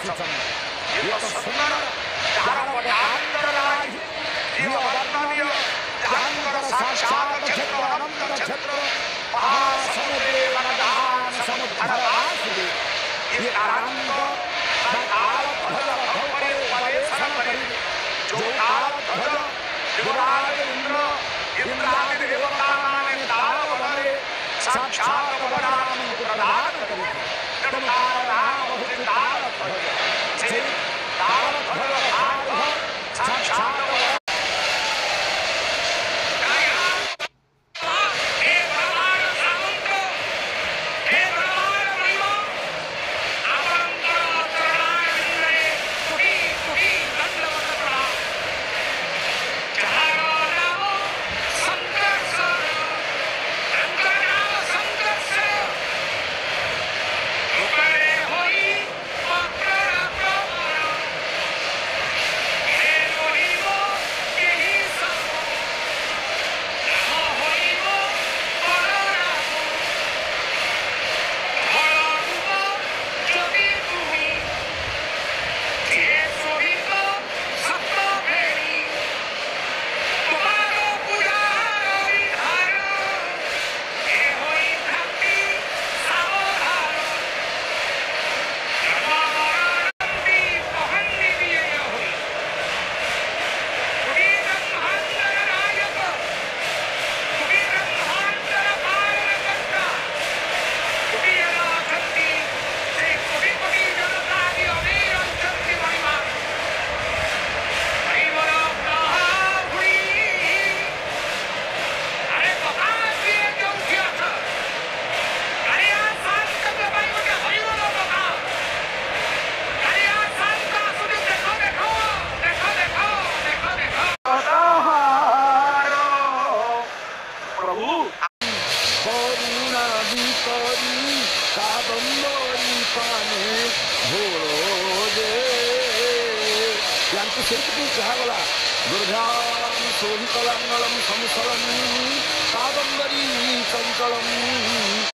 सुचम ये तो सुंदर जार पटांतर राही जीव वर्णनीय जानकर साक्षात क्षेत्र अनंत क्षेत्र महासमुद्रे वरदान समुद्र वासुदेव ये तारांत ताल ध्वज भवरे परेशन करी जो ताल ध्वज युवराज इंद्र इंद्रादि देवता माने ताल बने साक्षात वरदान प्रदान करी ताल राम बहु ताल ध्वज जे ताल ध्वज साक्षात शोभितलांगलम समुसलम कादम्बरी चंचलम।